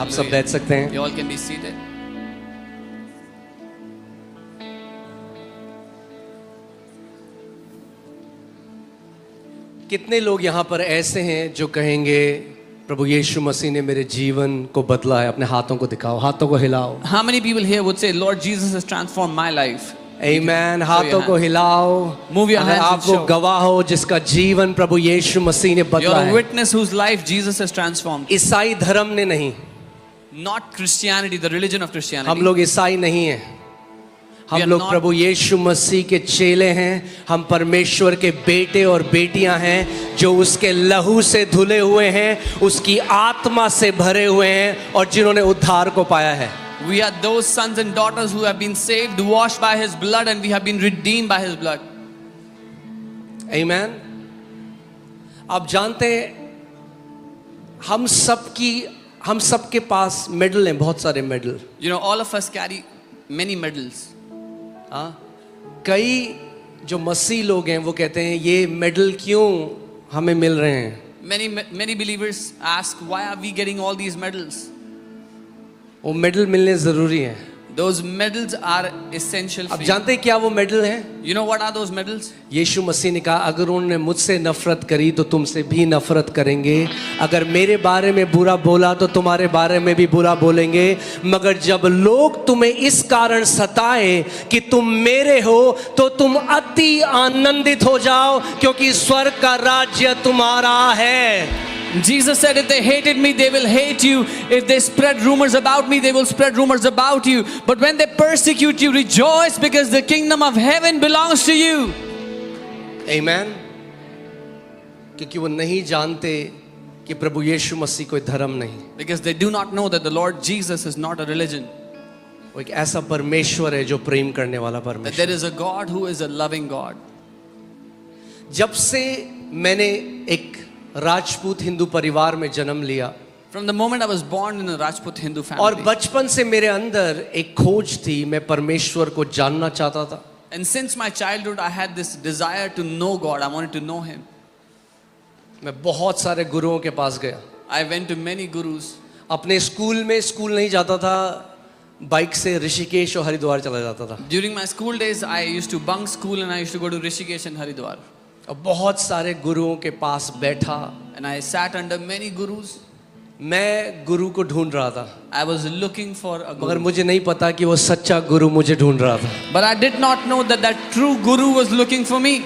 आप सब बैठ सकते हैं. You all can be seated. कितने लोग यहाँ पर ऐसे हैं जो कहेंगे प्रभु यीशु मसीह ने मेरे जीवन को बदला है? अपने हाथों को दिखाओ, हाथों को हिलाओ. How many people here would say, Lord Jesus has transformed my life? Amen. हाथों को हिलाओ. Move your अगर hands आप and वो show. गवाह हो जिसका जीवन प्रभु यीशु मसीह ने You're बदला a है. witness whose life Jesus has transformed. ईसाई धर्म ने नहीं. Not Christianity, the religion of Christianity. हम लोग ईसाई नहीं हैं. We हम are लोग not- प्रभु यीशु मसीह के चेले हैं. हम परमेश्वर के बेटे और बेटियां हैं जो उसके लहू से धुले हुए हैं, उसकी आत्मा से भरे हुए हैं और जिन्होंने उद्धार को पाया है. We are those sons and daughters who have been saved, washed by His blood, and we have been redeemed by His blood. Amen. आप जानते हैं हम सबके पास मेडल हैं, बहुत सारे medal. You know, all of us carry many medals. हाँ, कई जो मसीह लोग हैं वो कहते हैं ये मेडल क्यों हमें मिल रहे हैं? Many believers ask, why are we getting all these medals? वो मेडल मिलने जरूरी हैं. Those medals are essential for आप you. जानते हैं क्या वो मेडल हैं? You know what are those medals? यीशु मसीह ने कहा अगर उन्होंने मुझसे नफरत करी तो तुमसे भी नफरत करेंगे. अगर मेरे बारे में बुरा बोला तो तुम्हारे बारे में भी बुरा बोलेंगे. मगर जब लोग तुम्हें इस कारण सताए कि तुम मेरे हो तो तुम अति आनंदित हो जाओ क्योंकि स्वर्ग का राज्य तुम्हारा है. Jesus said, if they hated me, they will hate you. If they spread rumors about me, they will spread rumors about you. But when they persecute you, rejoice because the kingdom of heaven belongs to you. Amen. क्योंकि वो नहीं जानते कि प्रभु यीशु मसीह कोई धर्म नहीं. Because they do not know that the Lord Jesus is not a religion. वो एक ऐसा परमेश्वर है जो प्रेम करने वाला That परमेश्वर. there is a God who is a loving God. जब से मैंने एक राजपूत हिंदू परिवार में जन्म लिया From the moment I was born in a Rajput Hindu और family. बचपन से मेरे अंदर एक खोज थी, मैं परमेश्वर को जानना चाहता था. And since my childhood, I had this desire to know God. I wanted to know Him. मैं बहुत सारे गुरुओं के पास गया. I went to many gurus. अपने स्कूल नहीं जाता था, बाइक से ऋषिकेश और हरिद्वार चला जाता था. During my school days, I used to bunk school and I used to go to Rishikesh and Haridwar. और बहुत सारे गुरुओं के पास बैठा. And I sat under many gurus. मैं गुरु को ढूंढ रहा था, I was looking for a मगर guru. मुझे नहीं पता कि वो सच्चा गुरु मुझे ढूंढ रहा था. But I did not know that that true guru was looking for me.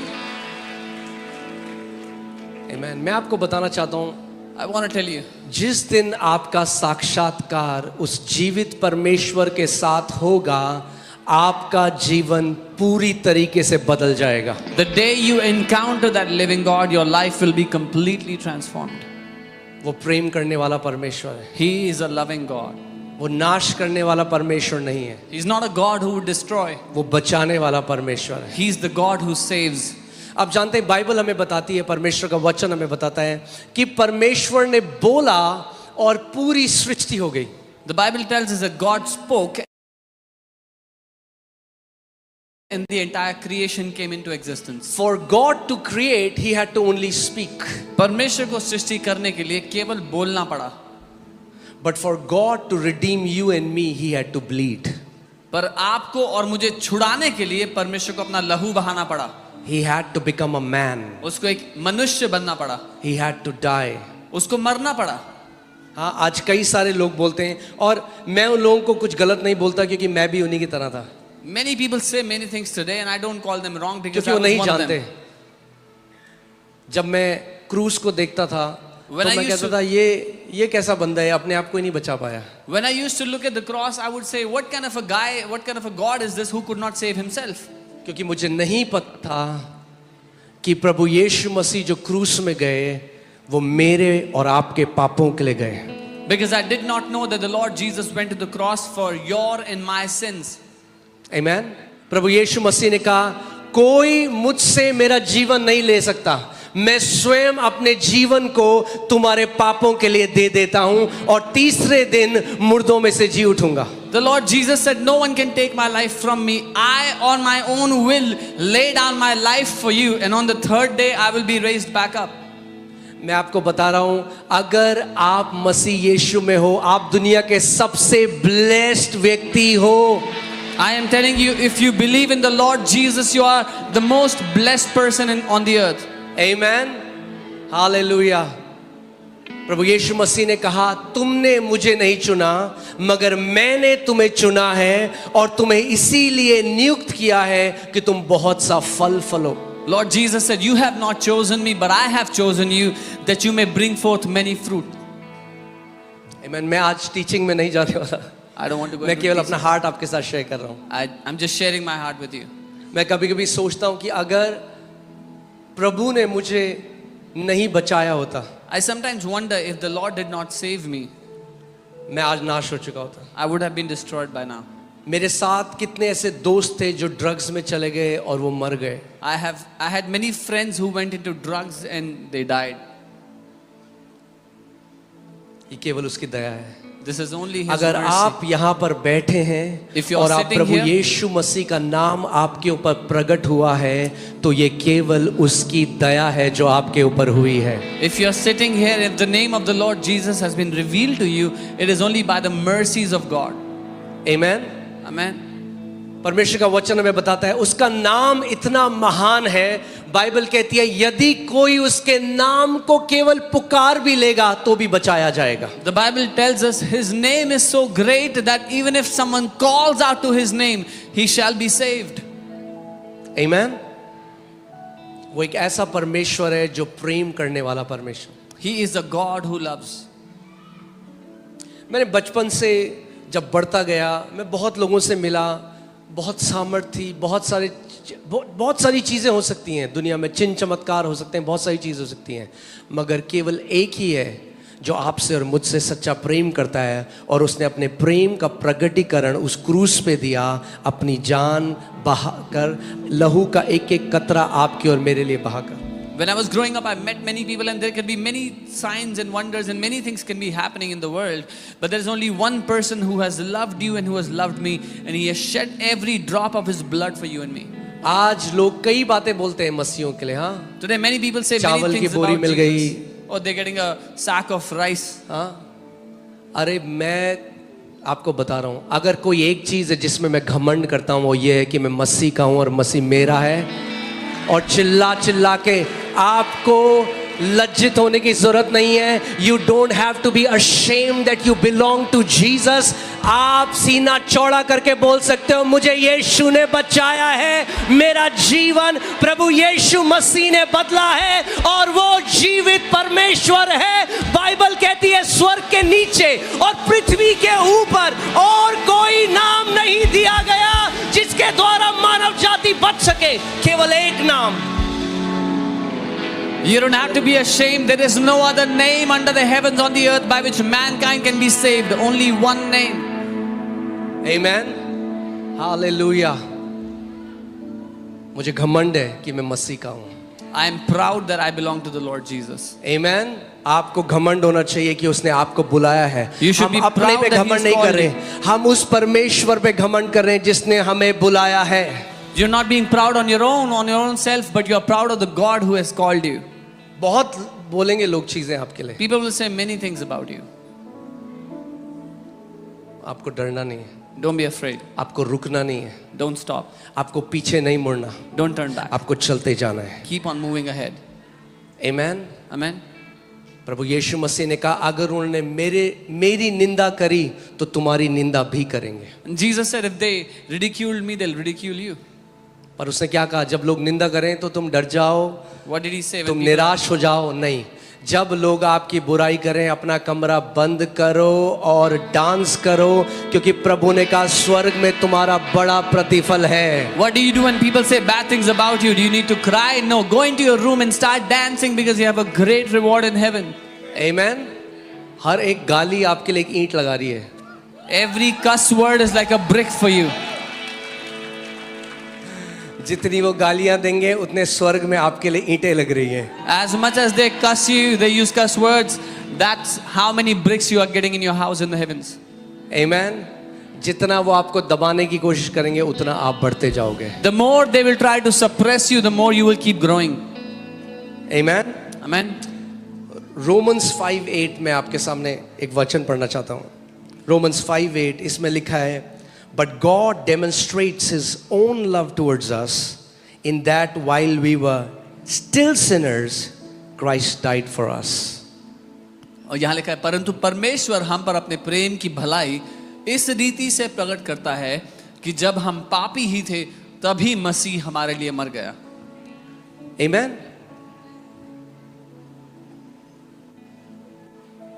Amen. मैं आपको बताना चाहता हूँ, I want to tell you, जिस दिन आपका साक्षात्कार उस जीवित परमेश्वर के साथ होगा, आपका जीवन पूरी तरीके से बदल जाएगा. the day you encounter that living God, your life will be completely transformed. वो प्रेम करने वाला परमेश्वर है. He is a loving God. वो नाश करने वाला परमेश्वर नहीं है. He's not a God who would destroy. वो बचाने वाला परमेश्वर है. He's the God who saves. आप जानते हैं बाइबल हमें बताती है, परमेश्वर का वचन हमें बताता है कि परमेश्वर ने बोला और पूरी सृष्टि हो गई. The Bible tells us that God spoke and the entire creation came into existence. For God to create, he had to only speak. परमेश्वर को सृष्टि करने के लिए केवल बोलना पड़ा. But for God to redeem you and me, he had to bleed. पर आपको और मुझे छुड़ाने के लिए परमेश्वर को अपना लहू बहाना पड़ा. He had to become a man. उसको एक मनुष्य बनना पड़ा. He had to die. उसको मरना पड़ा. हाँ, आज कई सारे लोग बोलते हैं और मैं उन लोगों को कुछ गलत नहीं बोलता क्योंकि मैं भी उन्हीं की तरह था. Many people say many things today and I don't call them wrong because क्योंकि I वो was नहीं one of जानते. them. जब मैं क्रूस को देखता था When तो I मैं used कहता to- था ये कैसा बंदा है, अपने आप को ही नहीं बचा पाया. When I used to look at the cross, I would say, what kind of a guy, what kind of a God is this who could not save himself? क्योंकि मुझे नहीं पता था कि प्रभु यीशु मसीह जो क्रूस में गए वो मेरे और आपके पापों के लिए गए. Because I did not know that the Lord Jesus went to the cross for your and my sins. Amen. प्रभु यीशु मसीह ने कहा कोई मुझसे मेरा जीवन नहीं ले सकता, मैं स्वयं अपने जीवन को तुम्हारे पापों के लिए दे देता हूं और तीसरे दिन मुर्दों में से जी उठूंगा. The Lord Jesus said, no one can take my life from me. I on my own will lay down my life for you and on the third day I will be raised back up. मैं आपको बता रहा हूं, अगर आप मसीह यीशु में हो, आप दुनिया के सबसे ब्लेस्ड व्यक्ति हो। I am telling you, if you believe in the Lord Jesus, you are the most blessed person on the earth. Amen, hallelujah. प्रभु यीशु मसीह ने कहा, तुमने मुझे नहीं चुना मगर मैंने तुम्हें चुना है और तुम्हें इसीलिए नियुक्त किया है कि तुम बहुत सा फल फलो। Lord Jesus said, you have not chosen me, but I have chosen you that you may bring forth many fruit. आमेन। मैं आज टीचिंग में नहीं जाने वाला, I don't want to go मैं into केवल teaching. अपना हार्ट आपके साथ शेयर कर रहा हूं। I'm just sharing my heart with you. मैं कभी कभी सोचता हूं कि अगर प्रभु ने मुझे नहीं बचाया होता, I sometimes wonder if the Lord did not save me, मैं आज नाश हो चुका होता। I would have been destroyed by now. मेरे साथ कितने ऐसे दोस्त थे जो ड्रग्स में चले गए और वो मर गए। I had many friends who went into drugs and they died. ये केवल उसकी दया है। This is only His अगर mercy. आप यहाँ पर बैठे हैं If you are और आप sitting प्रभु here- यीशु मसीह का नाम आपके ऊपर प्रकट हुआ है, तो ये केवल उसकी दया है जो आपके ऊपर हुई है। If you are sitting here, if the name of the Lord Jesus has been revealed to you, it is only by the mercies of God. Amen. Amen. परमेश्वर का वचन हमें बताता है उसका नाम इतना महान है, बाइबल कहती है यदि कोई उसके नाम को केवल पुकार भी लेगा तो भी बचाया जाएगा। The Bible tells us His name is so great that even if someone calls out to His name, he shall be saved. आमेन। वो एक ऐसा परमेश्वर है जो प्रेम करने वाला परमेश्वर। He is a God who loves. मैंने बचपन से जब बढ़ता गया, मैं बहुत लोगों से मिला, बहुत सामर्थ थी, बहुत सारी चीज़ें हो सकती हैं दुनिया में, चिन्ह चमत्कार हो सकते हैं, बहुत सारी चीज़ें हो सकती हैं, मगर केवल एक ही है जो आपसे और मुझसे सच्चा प्रेम करता है और उसने अपने प्रेम का प्रगटीकरण उस क्रूस पे दिया, अपनी जान बहाकर, लहू का एक एक कतरा आपके और मेरे लिए बहाकर। When I was growing up, I met many people, and there can be many signs and wonders, and many things can be happening in the world. But there is only one person who has loved you and who has loved me, and He has shed every drop of His blood for you and me. आज लोग कई बातें बोलते हैं मसीहों के लिए। हाँ, Today, many people say चावल many की things बोरी about मिल Jesus. गई। Or they're getting a sack of rice. हाँ, अरे मैं आपको बता रहा हूँ, अगर कोई एक चीज़ है जिसमें मैं घमंड करता हूँ वो ये है कि मैं मसीह का हूँ और मसीह मेरा है। और चिल्ला चिल्ला के आपको लज्जित होने की जरूरत नहीं है। You don't have to be ashamed that you belong to Jesus. आप सीना चौड़ा करके बोल सकते हो, मुझे यीशु ने बचाया है, मेरा जीवन प्रभु यीशु मसीह ने बदला है और वो जीवित परमेश्वर है। बाइबल कहती है स्वर्ग के नीचे और पृथ्वी के ऊपर और कोई नाम नहीं दिया गया जिसके द्वारा मानव जाति बच सके, केवल एक नाम। You don't have to be ashamed. There is no other name under the heavens on the earth by which mankind can be saved. Only one name. Amen. Hallelujah. मुझे घमंड है कि मैं मसीह का हूँ। I am proud that I belong to the Lord Jesus. Amen. आपको घमंड होना चाहिए कि उसने आपको बुलाया है। You should हम be अपने proud पे that घमंड he's नहीं called कर रहे, हम उस परमेश्वर पे घमंड कर रहे हैं जिसने हमें बुलाया है। You're not being proud on your own self, but you're proud of the God who has called you. बहुत बोलेंगे लोग चीजें आपके लिए, People will say many things about you. आपको डरना नहीं है, Don't be afraid. आपको रुकना नहीं है, Don't stop. आपको पीछे नहीं मुड़ना, Don't turn back. आपको चलते जाना है। Keep on moving ahead. Amen. Amen. प्रभु यीशु मसीह ने कहा अगर उन्होंने मेरी निंदा करी तो तुम्हारी निंदा भी करेंगे। And Jesus said, if they ridiculed me, they'll ridicule you. पर उसने क्या कहा, जब लोग निंदा करें तो तुम डर जाओ, What did He say? तुम When निराश हो जाओ नहीं। जब लोग आपकी बुराई करें अपना कमरा बंद करो और डांस करो, क्योंकि प्रभु ने कहा स्वर्ग में तुम्हारा बड़ा प्रतिफल है। What do you do when people say bad things about you? Do you need to cry? No, go into your room and start dancing because you have a great reward in heaven. Amen. हर एक गाली आपके लिए एक ईंट लगा रही है। Every cuss word is like a brick for you. जितनी वो गालियां देंगे उतने स्वर्ग में आपके लिए ईंटें लग रही हैं। As much as they cuss you, they use cuss words, that's how many bricks you are getting in your house in the heavens. Amen. जितना वो आपको दबाने की कोशिश करेंगे उतना आप बढ़ते जाओगे। The more they will try to suppress you, the more you will keep growing. Amen. Amen. Romans 5:8 में आपके सामने एक वचन पढ़ना चाहता हूँ. रोमन्स 5:8 इसमें लिखा है, but God demonstrates his own love towards us in that while we were still sinners Christ died for us. और यहाँ लिखा है, परंतु परमेश्वर हम पर अपने प्रेम की भलाई इस रीति से प्रकट करता है कि जब हम पापी ही थे तभी मसीह हमारे लिए मर गया. Amen.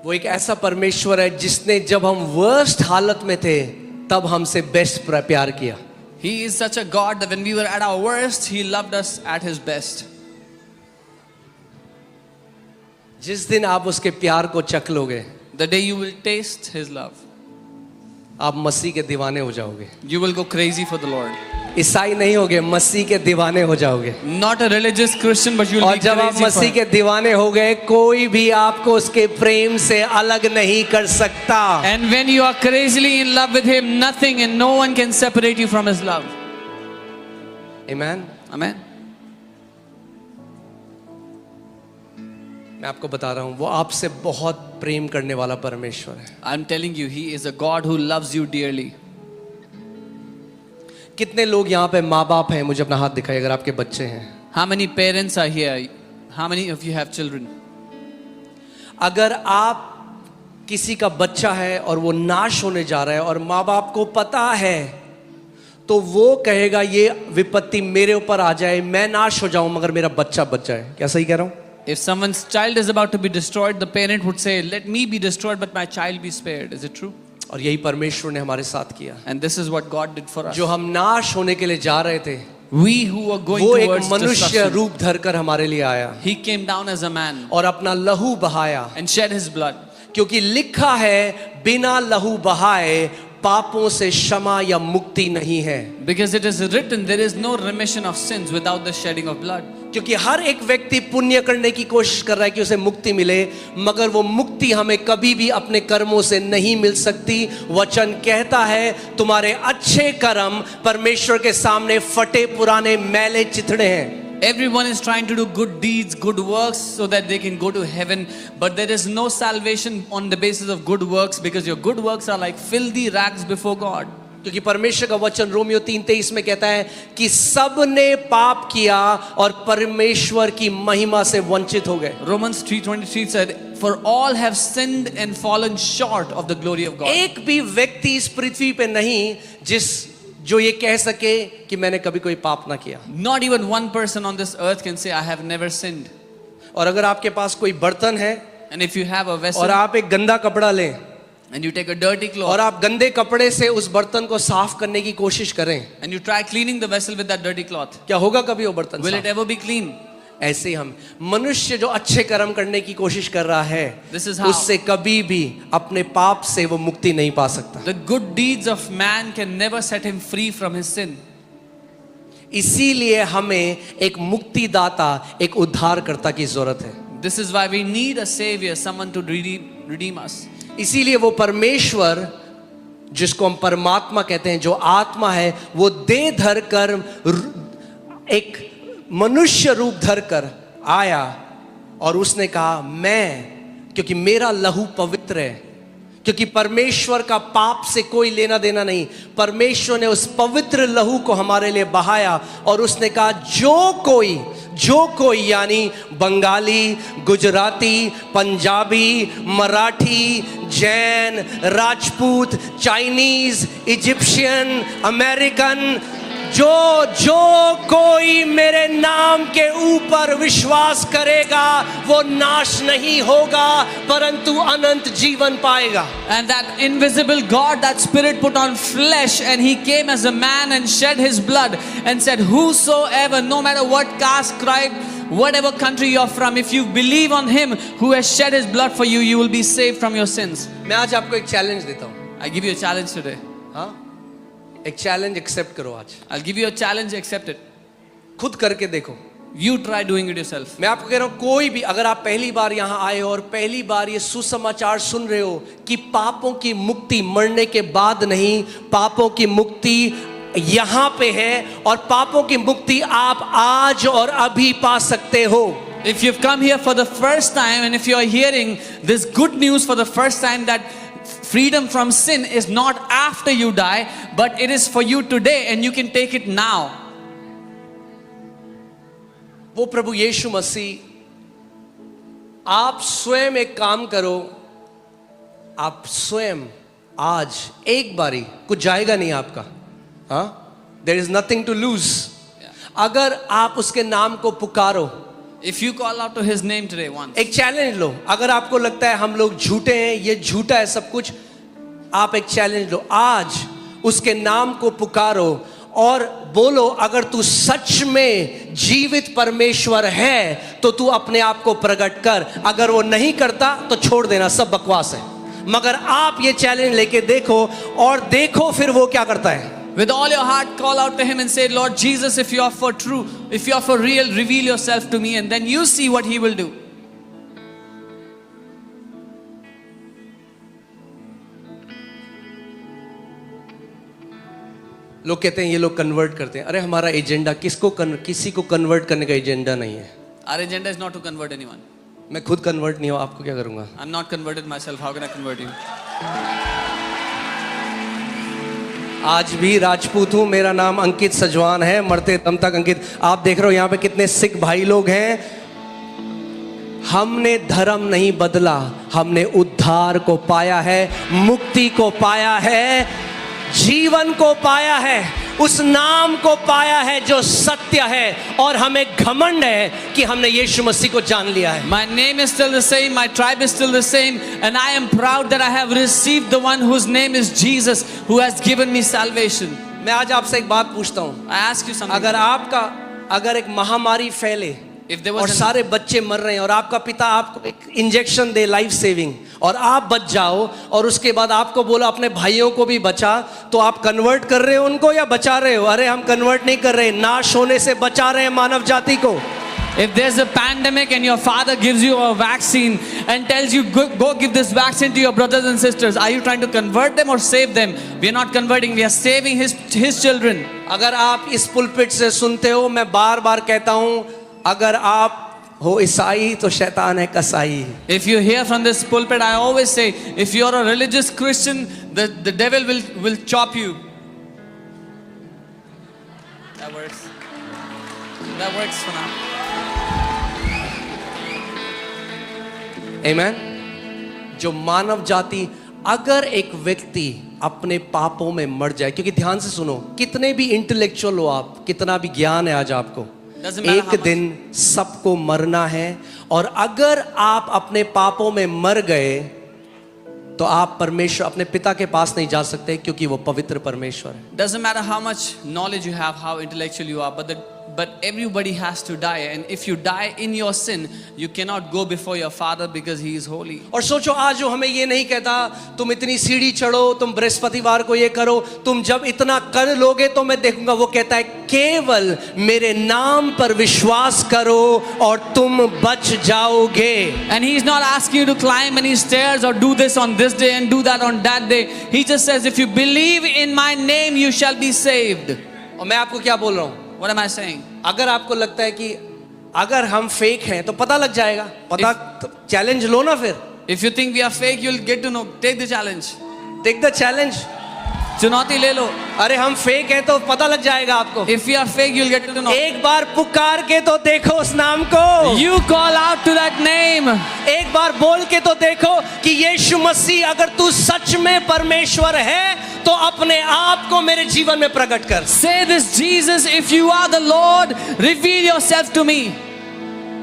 वो एक ऐसा परमेश्वर है जिसने जब हम वर्स्ट हालत में थे तब हमसे बेस्ट प्यार किया. He is such a God that when we were at our worst, He loved us at His best. जिस दिन आप उसके प्यार को चख लोगे, The day you will taste His love, आप मसीह के दीवाने हो जाओगे. you will go crazy for the Lord. ईसाई नहीं होगे, मसीह के दीवाने हो जाओगे. Not a religious Christian, but you will और be जब आप crazy for मसीह Him. के दीवाने हो गए, कोई भी आपको उसके प्रेम से अलग नहीं कर सकता. And when you are crazily in love with Him, nothing and no one can separate you from His love. Amen. Amen. मैं आपको बता रहा हूं, वो आपसे बहुत प्रेम करने वाला परमेश्वर है. I'm telling you, He is a God who loves you dearly. कितने लोग यहाँ पे माँ बाप हैं? मुझे अपना हाथ दिखाइए अगर आपके बच्चे हैं. How many parents are here? How many of you have children? अगर आप किसी का बच्चा है और वो नाश होने जा रहा है और माँ बाप को पता है, तो वो कहेगा ये विपत्ति मेरे ऊपर आ जाए, मैं नाश हो जाऊं मगर मेरा बच्चा बच जाए. क्या सही कह रहा हूं? If someone's child is about to be destroyed, the parent would say, "Let me be destroyed, but my child be spared." Is it true? और यही परमेश्वर ने हमारे साथ किया. And this is what God did for us. जो हम नाश होने के लिए जा रहे थे, We who were going वो एक towards मनुष्य destruction, रूप धरकर हमारे लिए आया He came down as a man और अपना लहू बहाया. and shed His blood. क्योंकि लिखा है, बिना लहू बहाए पापों से क्षमा या मुक्ति नहीं है. Because it is written, there is no remission of sins without the shedding of blood. क्योंकि हर एक व्यक्ति पुण्य करने की कोशिश कर रहा है कि उसे मुक्ति मिले, मगर वो मुक्ति हमें कभी भी अपने कर्मों से नहीं मिल सकती. वचन कहता है, तुम्हारे अच्छे कर्म परमेश्वर के सामने फटे पुराने मैले चिथड़े हैं. Everyone is trying to do good deeds, good works, so that they can go to heaven. But there is no salvation on the basis of good works, because your good works are like filthy rags before God. क्योंकि परमेश्वर का वचन Romeo 3:23 में कहता है कि सब ने पाप किया और परमेश्वर की महिमा से वंचित हो गए. Romans 3:23 said, "For all have sinned and fallen short of the glory of God." एक भी व्यक्ति इस पृथ्वी पे नहीं जो ये कह सके कि मैंने कभी कोई पाप ना किया. Not even one person on this earth can say, "I have never sinned." और अगर आपके पास कोई बर्तन है And if you have a vessel और आप एक गंदा कपड़ा लें and you take a dirty और cloth आप गंदे कपड़े से उस बर्तन को साफ करने की कोशिश करें, and you try cleaning the vessel with that dirty cloth, क्या होगा कभी वो बर्तन will साफ? it ever be clean? ऐसे हम मनुष्य जो अच्छे कर्म करने की कोशिश कर रहा है, This is how- उससे कभी भी अपने पाप से वो मुक्ति नहीं पा सकता. The good deeds of man can never set him free from his sin. इसीलिए हमें एक मुक्तिदाता, एक उद्धारकर्ता की जरूरत है. This is why we need a savior, someone to redeem us. इसीलिए वो परमेश्वर जिसको हम परमात्मा कहते हैं, जो आत्मा है, वो देह धर कर एक मनुष्य रूप धर कर आया और उसने कहा, मैं, क्योंकि मेरा लहू पवित्र है, क्योंकि परमेश्वर का पाप से कोई लेना देना नहीं, परमेश्वर ने उस पवित्र लहू को हमारे लिए बहाया और उसने कहा, जो कोई यानी Bengali, Gujarati, Punjabi, Marathi, Jain, Rajput, Chinese, Egyptian, American, जो कोई मेरे नाम के ऊपर विश्वास करेगा वो नाश नहीं होगा परंतु अनंत जीवन पाएगा. And that invisible God, that Spirit put on flesh, and He came as a man and shed His blood and said, whosoever, no matter what caste, tribe, whatever country you're from, if you believe on Him who has shed His blood for you, you will be saved from your sins. मैं आज आपको एक challenge देता हूँ. I give you a challenge today. हाँ, एक challenge accept करो आज. I'll give you a challenge, accept it. खुद करके देखो. You try doing it yourself. मैं आपको कह रहा हूं, कोई भी, अगर आप पहली बार यहां आए हो और पहली बार ये सुसमाचार सुन रहे हो कि पापों की मुक्ति मरने के बाद नहीं, पापों की मुक्ति यहां पे है और पापों की मुक्ति आप आज और अभी पा सकते हो. If you've come here for the first time and if you're hearing this good news for the first time that freedom from sin is not after you die, but it is for you today and you can take it now. वो प्रभु यीशु मसीह, आप स्वयं एक काम करो, आप स्वयं आज एक बारी, कुछ जाएगा नहीं आपका, हाँ, there is nothing to lose. अगर आप उसके नाम को पुकारो, If you call out to his name today once, एक चैलेंज लो. अगर आपको लगता है हम लोग झूठे हैं, ये झूठा है सब कुछ, आप एक चैलेंज लो. आज उसके नाम को पुकारो और बोलो, अगर तू सच में जीवित परमेश्वर है तो तू अपने आप को प्रकट कर. अगर वो नहीं करता तो छोड़ देना, सब बकवास है. मगर आप ये चैलेंज लेके देखो और देखो फिर वो क्या करता है. with all your heart, call out to him and say, Lord Jesus, if you are for true, if you are for real, reveal yourself to me, and then you see what he will do. लोग कहते हैं, ये लोग convert करते हैं. अरे हमारा agenda किसी को कन्वर्ट करने का एजेंडा नहीं है. Our agenda is not to convert anyone. मैं खुद कन्वर्ट नहीं हूं, आपको क्या करूंगा. I'm not converted myself. How can I convert you? आज भी राजपूत हूं, मेरा नाम अंकित सजवान है, मरते दम तक अंकित. आप देख रहे हो यहाँ पे कितने सिख भाई लोग हैं. हमने धर्म नहीं बदला, हमने उद्धार को पाया है, मुक्ति को पाया है, जीवन को पाया है, उस नाम को पाया है जो सत्य है. और हमें घमंड है कि हमने यीशु मसीह को जान लिया है. My name is still the same, my tribe is still the same, and I am proud that I have received the one whose name is Jesus, who has given me salvation. मैं आज आपसे एक बात पूछता हूं. I ask you something. अगर एक महामारी फैले If there और was सारे बच्चे मर रहे हैं और आपका पिता आपको एक इंजेक्शन दे लाइफ सेविंग और आप बच जाओ और उसके बाद आपको बोला अपने भाइयों को भी बचा, तो आप कन्वर्ट कर रहे हो उनको या बचा रहे हो? अरे हम कन्वर्ट नहीं कर रहे, नाश होने से बचा रहे हैं मानव जाति को. If there's a pandemic and your father gives you a vaccine and tells you go give this vaccine to your brothers and sisters, are you trying to convert them or save them? We are not converting, we are saving his children. अगर आप इस pulpit से सुनते हो, मैं बार बार कहता हूं, अगर आप हो ईसाई तो शैतान है कसाई. If you hear from this pulpit, I always say, if you're a religious Christian, the devil will chop you. That works. That works for now. आमेन. जो मानव जाति, अगर एक व्यक्ति अपने पापों में मर जाए, क्योंकि ध्यान से सुनो, कितने भी इंटेलेक्चुअल हो आप, कितना भी ज्ञान है आज आपको, एक दिन सबको मरना है. और अगर आप अपने पापों में मर गए तो आप परमेश्वर अपने पिता के पास नहीं जा सकते, क्योंकि वो पवित्र परमेश्वर है. Doesn't matter how much knowledge you have, how intellectual you are, but everybody has to die, and if you die in your sin, you cannot go before your father because he is holy. और सोचो, आज जो हमें ये नहीं कहता तुम इतनी सीढ़ी चढ़ो, तुम बृहस्पतिवार को ये करो, तुम जब इतना कर लोगे तो मैं देखूंगा. वो कहता है केवल मेरे नाम पर विश्वास करो और तुम बच जाओगे. And he is not asking you to climb any stairs or do this on this day and do that on that day. He just says, if you believe in my name, you shall be saved. और मैं आपको क्या बोल रहा हूं? What am I saying? अगर आपको लगता है कि अगर हम फेक हैं तो पता लग जाएगा, पता चैलेंज लो ना. फिर If you think we are fake, you'll get to know. Take the challenge. Take the challenge. चुनौती ले लो. अरे हम फेक हैं तो पता लग जाएगा आपको. If we are fake, you'll get to know. एक बार पुकार के तो देखो उस नाम को. You call out to that name. एक बार बोल के तो देखो कि यीशु मसीह, अगर तू सच में परमेश्वर है तो अपने आप को मेरे जीवन में प्रकट कर. Say this, Jesus, if you are the Lord, reveal yourself to me.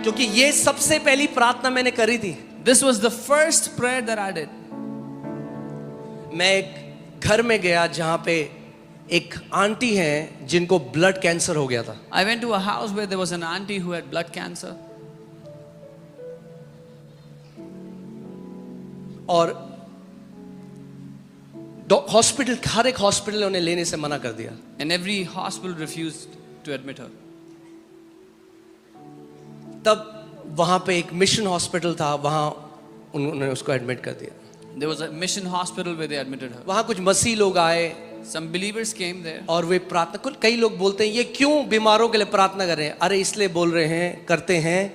क्योंकि ये सबसे पहली प्रार्थना मैंने करी थी. This was the first prayer that I did. मैं एक घर में गया जहां पे एक आंटी हैं जिनको ब्लड कैंसर हो गया था. I went to a house where there was an auntie who had blood cancer. और हॉस्पिटल, हर एक हॉस्पिटल ने उन्हें लेने से मना कर दिया. And every hospital refused to admit her. तब वहां पे एक मिशन हॉस्पिटल था, वहां उन्होंने उसको एडमिट कर दिया. There was a mission hospital where they admitted her. वहां कुछ मसीह लोग आए Some believers came there. और वे प्रार्थना, कई लोग बोलते हैं ये क्यों बीमारों के लिए प्रार्थना कर रहे हैं? अरे इसलिए बोल रहे हैं, करते हैं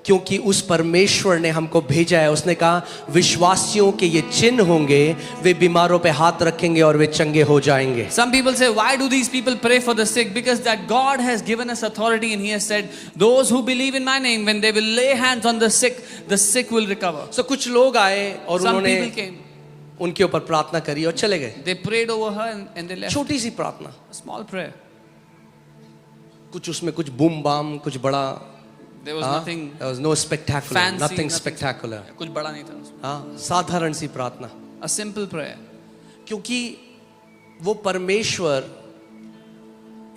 क्योंकि उस परमेश्वर ने हमको भेजा है। उसने कहा विश्वासियों के ये चिन्ह होंगे, वे बीमारों पे हाथ रखेंगे और वे चंगे हो जाएंगे। Some people say, why do these people pray for the sick? Because that God has given us authority and He has said, those who believe in my name, when they will lay hands on the sick will recover. So कुछ लोग आए और Some उन्होंने people came. उनके ऊपर प्रार्थना करी और चले गए। They prayed over her and they left. छोटी सी प्रार्थना, A small prayer. कुछ उसमें कुछ बूम बाम, कुछ बड़ा, There was nothing there was no spectacular, fancy, nothing spectacular। कुछ बड़ा नहीं था उसमें. हाँ, साधारण सी प्रार्थना। A simple prayer. क्योंकि वो परमेश्वर,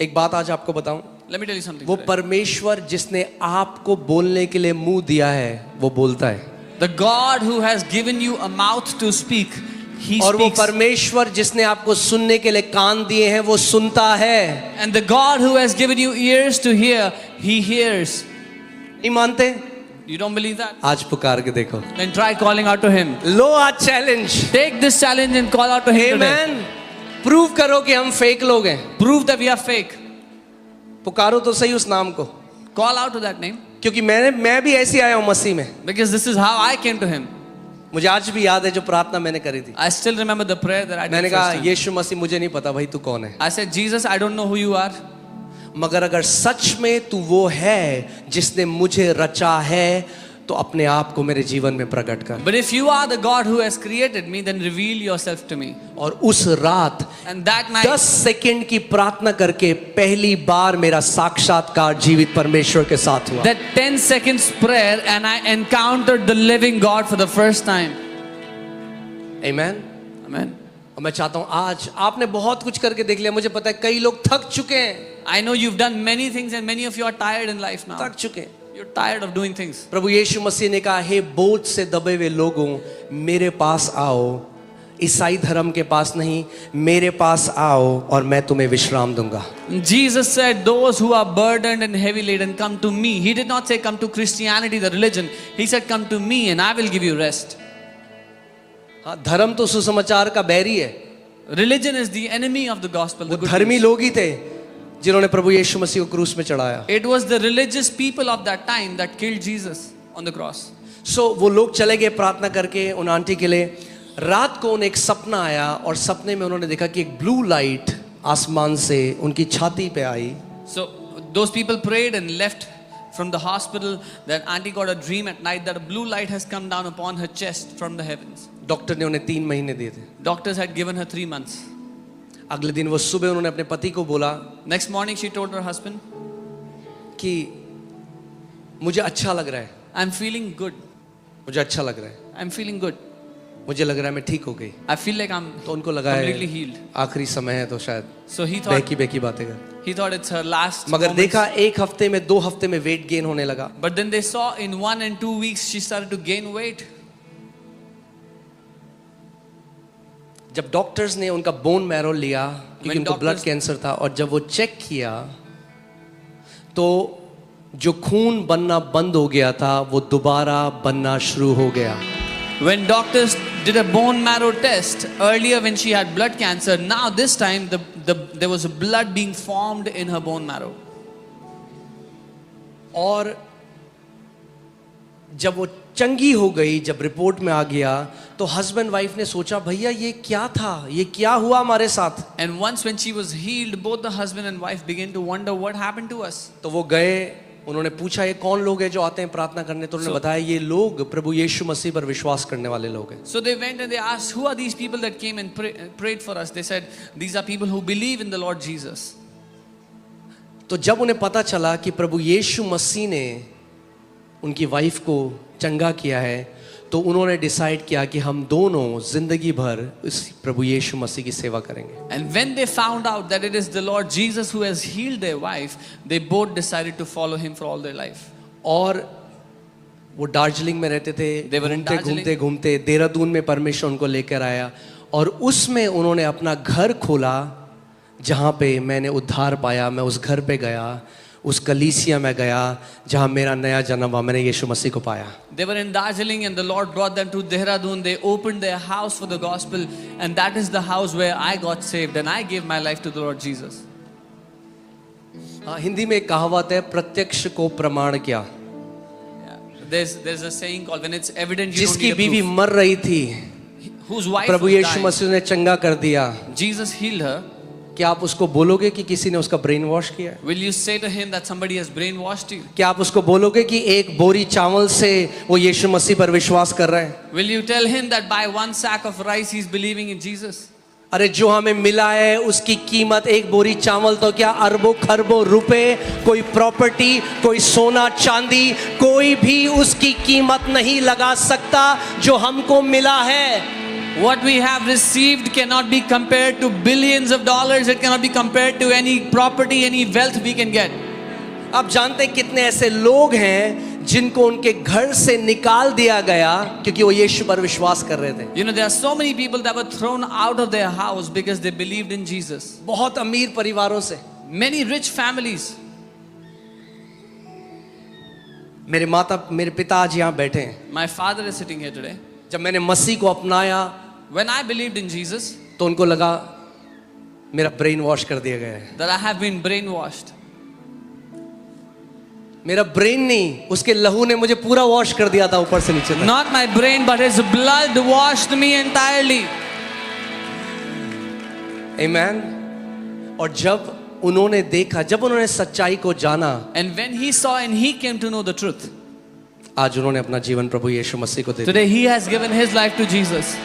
एक बात आज आपको बताऊं, Let me tell you something. वो today. परमेश्वर जिसने आपको बोलने के लिए मुंह दिया है वो बोलता है, The God who has given you a mouth to speak, He और वो speaks. परमेश्वर जिसने आपको सुनने के लिए कान दिए हैं वो सुनता है। And the God who has given you ears to hear, He hears. नहीं मानते? You don't believe that? आज पुकार के देखो, Then try calling out to Him. लो आज challenge. Take this challenge and call out to Him today. Amen. Prove करो कि हम फेक लोग हैं। Prove that we are fake. पुकारो तो सही उस नाम को, Call out to that name. क्योंकि मैं भी ऐसे आया हूं मसीह में। Because this is how I came to Him. मुझे आज भी याद है जो प्रार्थना मैंने करी थी। I still remember the prayer that I did मैंने first कहा time. यीशु मसीह मुझे नहीं पता भाई तू कौन है, I said, Jesus, I don't know who you are. मगर अगर सच में तू वो है जिसने मुझे रचा है तो अपने आप को मेरे जीवन में प्रकट कर। But if you are the God who has created me, then reveal yourself to me. और उस रात And that night, 10 सेकंड की प्रार्थना करके पहली बार मेरा साक्षात्कार जीवित परमेश्वर के साथ हुआ। that 10 seconds prayer, and I encountered the living God for the first time. Amen. Amen. और मैं चाहता हूं आज आपने बहुत कुछ करके देख लिया, मुझे पता है कई लोग थक चुके हैं, I know you've done many things and many of you are tired in life now. थक चुके हैं। You're tired of doing things. प्रभु यीशु मसीह ने कहा हे बोझ से दबे हुए लोगों मेरे पास आओ, ईसाई धर्म के पास नहीं, मेरे पास आओ और मैं तुम्हें विश्राम दूंगा। Jesus said, those who are burdened and heavy laden, come to me. He did not say come to Christianity, the religion. He said come to me and I will give you rest. हाँ, धर्म तो सुसमाचार का बैरी है। Religion is the enemy of the gospel. The वो good धर्मी news. लोग ही थे जिन्होंने प्रभु यीशु मसीह को क्रूस में चढ़ाया। It was the religious people of that time that killed Jesus on the cross. सो वो लोग चले गए प्रार्थना करके उन आंटी के लिए। रात को उन्हें एक सपना आया और सपने में उन्होंने देखा कि एक ब्लू लाइट आसमान से उनकी छाती पे आई। So those people prayed and left from the hospital. That auntie got a dream at night that a blue light has come down upon her chest from the heavens. Doctor ने उन्हें 3 महीने दिए थे। Doctors had given her 3 months. अगले दिन वो सुबह उन्होंने अपने पति को बोला Next morning she told her husband, कि मुझे अच्छा लग रहा है, I'm feeling good. मुझे अच्छा लग रहा है, I'm feeling good. मुझे लग रहा है मैं ठीक हो गई। I feel like I'm तो उनको लगा completely है healed. आखिरी समय है तो शायद So he thought बेकी बातें कर, it's her last मगर moments. देखा 1 हफ्ते में 2 हफ्ते में वेट गेन होने लगा। But then they saw in 1 and 2 weeks she started to gain weight. जब डॉक्टर्स ने उनका बोन मैरो लिया क्योंकि When उनको ब्लड doctors- कैंसर था, और जब वो चेक किया तो जो खून बनना बंद हो गया था वो दोबारा बनना शुरू हो गया। When doctors did a bone marrow test earlier when she had blood cancer, now this time there was blood being formed in her bone marrow. और जब वो चंगी हो गई, जब रिपोर्ट में आ गया तो हस्बैंड वाइफ ने सोचा भैया ये क्या था, ये क्या हुआ हमारे साथ। And once when she was healed, both the husband and wife began to wonder what happened to us. तो वो गए, उन्होंने पूछा ये कौन लोग हैं जो आते हैं प्रार्थना करने, तो उन्होंने बताया ये लोग प्रभु यीशु मसीह पर विश्वास करने वाले लोग हैं। So they went and they asked, who are these people that came and prayed for us? They said, these are people who believe in the Lord Jesus. तो जब उन्हें पता चला कि प्रभु यीशु मसीह ने उनकी वाइफ को चंगा किया है, तो उन्होंने डिसाइड किया कि हम दोनों जिंदगी भर इस प्रभु यीशु मसीह की सेवा करेंगे। And when they found out that it is the Lord Jesus who has healed their wife, they both decided to follow him for all their life. और वो दार्जिलिंग में रहते थे, They were in घूमते Darjeeling. घूमते घूमते देहरादून में परमेश्वर उनको लेकर आया और उसमें उन्होंने अपना घर खोला जहाँ पे मैंने उद्धार पाया। मैं उस घर पे गया, उस कलीसिया में गया जहाँ मेरा नया जन्म हुआ, मैंने यीशु मसीह को पाया। They were in Darjeeling and the Lord brought them to Dehradun. They opened their house for the gospel, and that is the house where I got saved and I gave my life to the Lord Jesus. हाँ, हिंदी में एक कहावत है, प्रत्यक्ष को प्रमाण क्या। there's a saying called when it's evident you don't जिसकी need a बीवी proof. मर रही थी, Whose wife Prabhu was Yeshu dying. मसीह ने चंगा कर दिया, Jesus healed her. क्या आप उसको बोलोगे कि किसी ने उसका ब्रेन वॉश किया है? Will you say to him that somebody has brainwashed you? क्या आप उसको बोलोगे कि एक बोरी चावल से वो यीशु मसीह पर विश्वास कर रहा है? Will you tell him that by one sack of rice he's believing in Jesus? अरे जो हमें मिला है उसकी कीमत एक बोरी चावल तो क्या अरबों खरबों रुपए, कोई प्रॉपर्टी, कोई सोना चांदी, कोई भी उसकी कीमत नहीं लगा सकता जो हमको मिला है। What we have received cannot be compared to billions of dollars. It cannot be compared to any property, any wealth we can get. आप जानते हैं कितने ऐसे लोग हैं जिनको उनके घर से निकाल दिया गया क्योंकि वो यीशु पर विश्वास कर रहे थे। You know, there are so many people that were thrown out of their house because they believed in Jesus. बहुत अमीर परिवारों से, Many rich families. मेरे पिता आज यहाँ बैठे हैं। My father is sitting here today. जब मैंने मसीह को अपनाया When I believed in Jesus, तो उनको लगा मेरा ब्रेन वॉश कर दिया गया है। that I have been brainwashed. मेरा ब्रेन नहीं, उसके लहू ने मुझे पूरा वॉश कर दिया था ऊपर से नीचे तक। Not my brain, but his blood washed me entirely. आमीन। और जब उन्होंने देखा, जब उन्होंने सच्चाई को जाना, And when he saw and he came to know the truth, आज उन्होंने अपना जीवन प्रभु यीशु मसीह को दे दिया। today he has given his life to Jesus.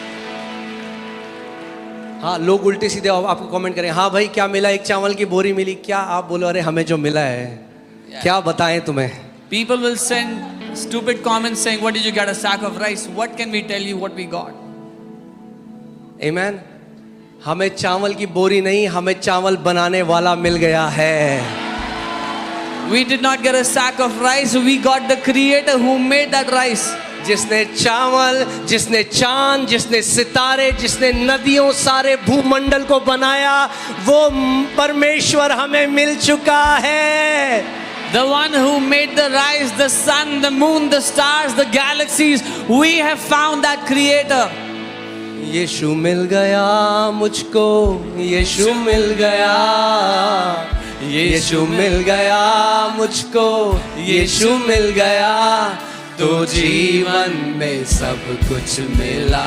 हाँ, लोग उल्टे सीधे आपको कमेंट करें, हाँ भाई क्या मिला, एक चावल की बोरी मिली क्या? आप बोलो अरे हमें जो मिला है क्या बताएं तुम्हें। People will send stupid comments saying, what did you get, a sack of rice? What can we tell you what we got? आमीन। हमें चावल की बोरी नहीं, हमें चावल बनाने वाला मिल गया है। We did not get a sack of rice, we got the creator who made that rice. जिसने चावल, जिसने चांद, जिसने सितारे, जिसने नदियों, सारे भूमंडल को बनाया, वो परमेश्वर हमें मिल चुका है। The one who made the rice, the sun, the moon, the stars, the galaxies, we have found that creator. यीशु मिल गया मुझको, यीशु मिल गया, यीशु मिल गया मुझको, यीशु मिल गया, तो जीवन में सब कुछ मिला,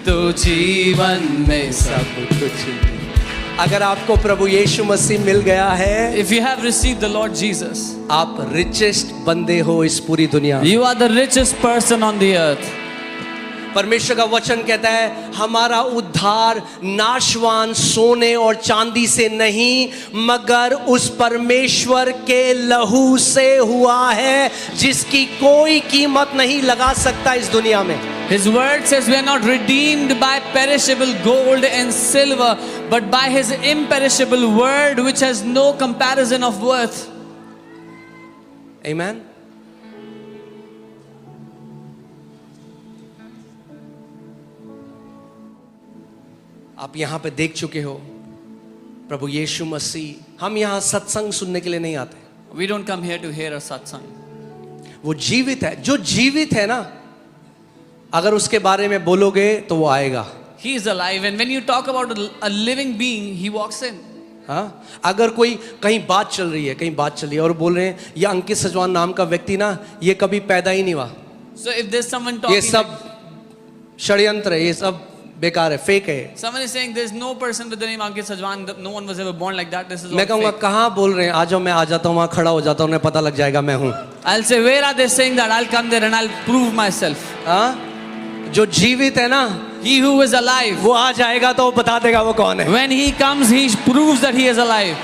तो जीवन में सब कुछ मिला। अगर आपको प्रभु यीशु मसीह मिल गया है, If you have received the Lord Jesus, आप रिचेस्ट बंदे हो इस पूरी दुनिया में। you are the richest person on the earth. परमेश्वर का वचन कहता है हमारा उद्धार नाशवान सोने और चांदी से नहीं मगर उस परमेश्वर के लहू से हुआ है जिसकी कोई कीमत नहीं लगा सकता इस दुनिया में। His word says we are not redeemed by perishable gold and silver, but by his imperishable word which has no comparison of worth. Amen. आप यहाँ पे देख चुके हो प्रभु यीशु मसीह। हम यहाँ सत्संग सुनने के लिए नहीं आते, We don't come here to hear a satsang. वो जीवित है। जो जीवित है ना, अगर उसके बारे में बोलोगे तो वो आएगा। He is alive, and when you talk about a living being, he walks in. हाँ, अगर कोई कहीं बात चल रही है, कहीं बात चल रही है और बोल रहे हैं ये अंकित सजवान नाम का व्यक्ति ना ये कभी पैदा ही नहीं हुआ, So if there's someone ये talking, सब षड्यंत्र है, ये सब बेकार है, फेक है। someone is saying there's no person with the name Ankit Sajwan, no one was ever born like that, this is all मैं कहूँगा fake. कहाँ बोल रहे हैं, आ जाओ, मैं आ जाता हूँ, वहाँ खड़ा हो जाता हूँ, उन्हें पता लग जाएगा मैं हूँ। I'll say, where are they saying that? I'll come there and I'll prove myself. हाँ, जो जीवित है ना He who is alive, वो आ जाएगा तो वो बता देगा वो कौन है। when he comes, he proves that he is alive.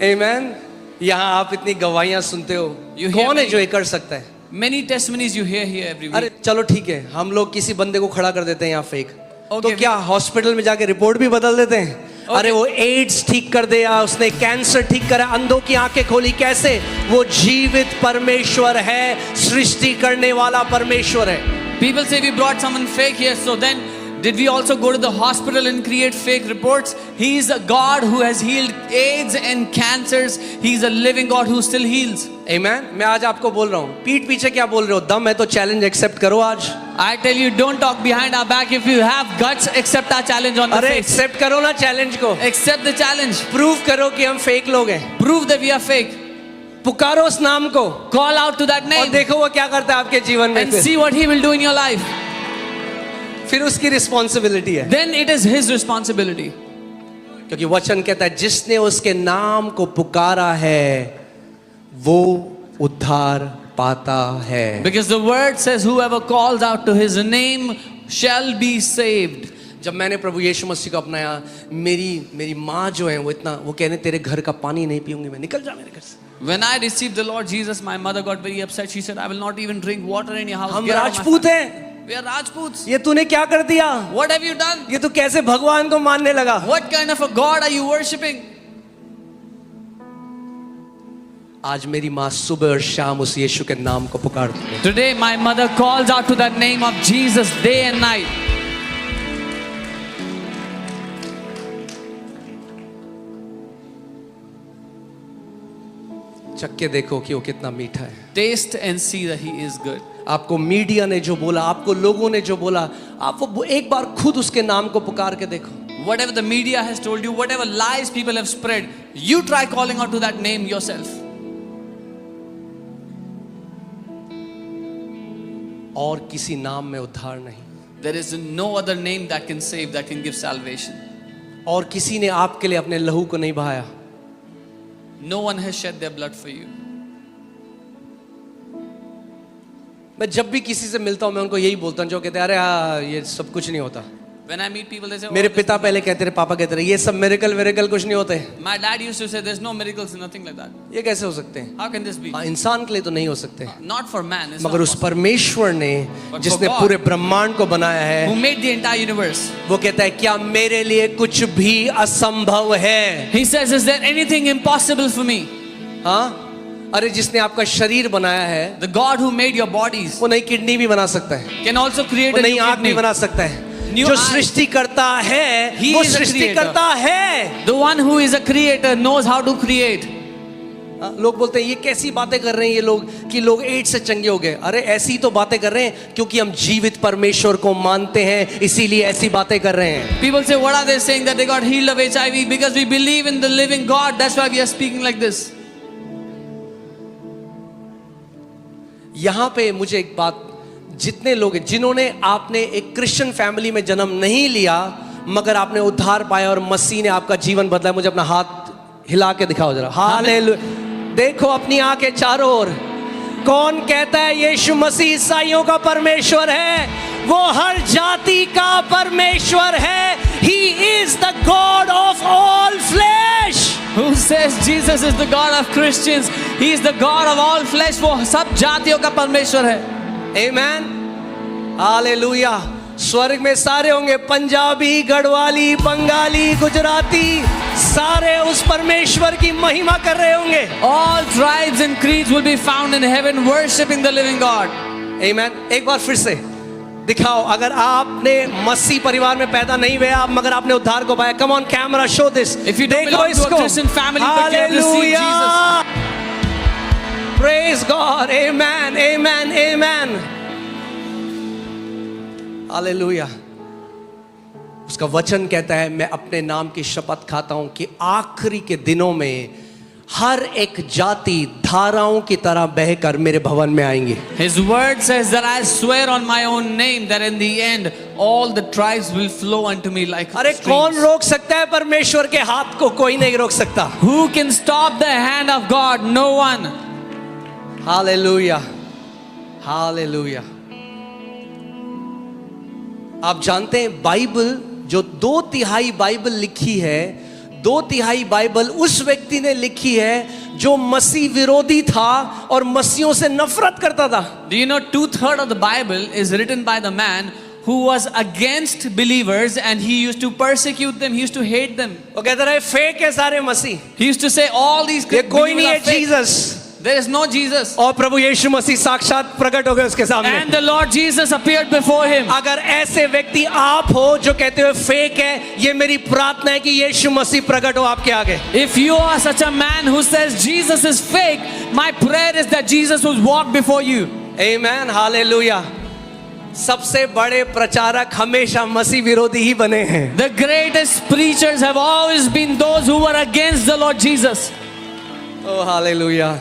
आमीन। यहाँ आप इतनी गवाहियाँ सुनते हो, You hear कौन है many- जो ये कर सकता है? Many testimonies you hear here every week. अरे चलो ठीक है, हम लोग किसी बंदे को खड़ा कर देते हैं यहाँ फेक, Okay. तो क्या हॉस्पिटल में जाके रिपोर्ट भी बदल देते हैं? Okay. अरे वो एड्स ठीक कर दिया, उसने कैंसर ठीक करा, अंधों की आंखें खोली, कैसे? वो जीवित परमेश्वर है, सृष्टि करने वाला परमेश्वर है। People say we brought someone fake here, so then did we also go to the hospital and create fake reports? He is a God who has healed AIDS and cancers. He is a living God who still heals. आमीन। मैं आज आपको बोल रहा हूँ, पीठ पीछे क्या बोल रहे हो? दम है तो चैलेंज एक्सेप्ट करो आज। I tell you, don't talk behind our back. If you have guts, accept our challenge on the अरे face. एक्सेप्ट करो ना चैलेंज को, Accept the challenge. प्रूव करो कि हम फेक लोग हैं। Prove that we are fake. पुकारो उस नाम को Call out to that और name देखो वो क्या करता है आपके जीवन में and फिर। see what He will do in your life. फिर उसकी रिस्पॉन्सिबिलिटी है, Then it is His responsibility. क्योंकि वचन कहता है जिसने उसके नाम को पुकारा है वो उद्धार पाता है। Because the word says, whoever calls out to His name shall be saved. जब मैंने प्रभु यीशु मसीह को अपनाया, मेरी माँ जो है वो वो कहने तेरे घर का पानी नहीं पीऊंगी मैं, निकल जा मेरे घर से। When I received the Lord Jesus, my mother got very upset. She said, I will not even drink water in your house. हम Get out of my Rajput family." हैं, We are Rajputs. ये तूने क्या कर दिया? What have you done? ये तू कैसे भगवान को मानने लगा? What kind of a God are you worshipping? आज मेरी माँ सुबह और शाम उस यीशु के नाम को पुकारती है। Today, my mother calls out to that name of Jesus day and night. चख के देखो कि वो कितना मीठा है। Taste and see that He is good. आपको मीडिया ने जो बोला, आपको लोगों ने जो बोला, आप वो एक बार खुद उसके नाम को पुकार के देखो। Whatever the media has told you, whatever lies people have spread, you try calling out to that name yourself. और किसी नाम में उद्धार नहीं, There is no other name that can save, that can give salvation. और किसी ने आपके लिए अपने लहू को नहीं बहाया। No one has shed their blood for you. मैं जब भी किसी से मिलता हूं मैं उनको यही बोलता हूं, जो कहते हैं अरे हाँ ये सब कुछ नहीं होता। When I meet people, they say, मेरे "Oh, पिता पहले कहते रहे, पापा कहते रहे ये सब मिरेकल विरेकल कुछ नहीं होते। my dad used to say, there's no miracles, nothing like that." ये कैसे हो सकते हैं? How can this be? हाँ, इंसान के लिए तो नहीं हो सकते, Not for man. It's मगर not उस possible. परमेश्वर ने But जिसने for God, पूरे ब्रह्मांड को बनाया है, Who made the entire universe? वो कहता है क्या मेरे लिए कुछ भी असंभव है? He says, is there anything impossible for me? हाँ, अरे जिसने आपका शरीर बनाया है The God who made your bodies वो नई किडनी भी बना सकता है, can also create वो a नई new आंख भी kidney. बना सकता है। New जो eyes. सृष्टि करता है He वो is a सृष्टि creator. करता है। The one who is a creator knows how to create. हाँ, लोग बोलते हैं ये कैसी बातें कर रहे हैं ये लोग कि लोग एड्स से चंगे हो गए। अरे ऐसी तो बातें कर रहे हैं क्योंकि हम जीवित परमेश्वर को मानते हैं, इसीलिए ऐसी बातें कर रहे हैं। People say, what are they saying? That they got healed of HIV because we believe in the living God. That's why we are speaking like this. यहाँ पे मुझे एक बात, जितने लोग जिन्होंने आपने एक क्रिश्चियन फैमिली में जन्म नहीं लिया मगर आपने उद्धार पाया और मसीह ने आपका जीवन बदला, मुझे अपना हाथ हिला के दिखाओ जरा। हालेलुया। देखो अपनी आंखें चारों ओर, कौन कहता है यीशु मसीह ईसाइयों का परमेश्वर है? वो हर जाति का परमेश्वर है। He is the God of all flesh. Who says Jesus is the God of Christians? He is the God of all flesh. वो सब जातियों का परमेश्वर है। Amen. हालेलुया। स्वर्ग में सारे होंगे, पंजाबी, गढ़वाली, बंगाली, गुजराती, सारे उस परमेश्वर की महिमा कर रहे होंगे। All tribes and creeds will be found in heaven worshiping the living God. Amen. एक बार फिर से दिखाओ, अगर आपने मसीह परिवार में पैदा नहीं हुए आप मगर आपने उद्धार को पाया। Come on camera, show this. If you don't देखो belong to a इसको। Christian family, but you have received hallelujah. Praise God. Amen. Amen. Amen. Hallelujah. उसका वचन कहता है मैं अपने नाम की शपथ खाता हूं कि आखिरी के दिनों में हर एक जाति धाराओं की तरह बहकर मेरे भवन में आएंगे। His word says that I swear on my own name that in the end all the tribes will flow unto me like अरे streams. कौन रोक सकता है परमेश्वर के हाथ को? कोई नहीं रोक सकता। Who can stop the hand of God? No one. Hallelujah. Hallelujah. आप जानते हैं बाइबल, जो 2/3 बाइबल लिखी है, 2/3 बाइबल उस व्यक्ति ने लिखी है जो मसीह विरोधी था और मसीहों से नफरत करता था। Do you know 2/3 of the Bible is written by the man who was against believers and he used to persecute them, he used to hate them. वो कहता रहे फेक है सारे मसीह, He used to say all these ये कोई नहीं है believers are fake. Jesus. There is no Jesus. और प्रभु यीशु मसीह साक्षात प्रकट हो गए उसके सामने। And the Lord Jesus appeared before him. अगर ऐसे व्यक्ति आप हो जो कहते हो फेक है, ये मेरी प्रार्थना है कि यीशु मसीह प्रकट हो आपके आगे। If you are such a man who says Jesus is fake, my prayer is that Jesus will walk before you. Amen. Hallelujah. सबसे बड़े प्रचारक हमेशा मसीह विरोधी ही बने हैं। The greatest preachers have always been those who were against the Lord Jesus. Oh hallelujah.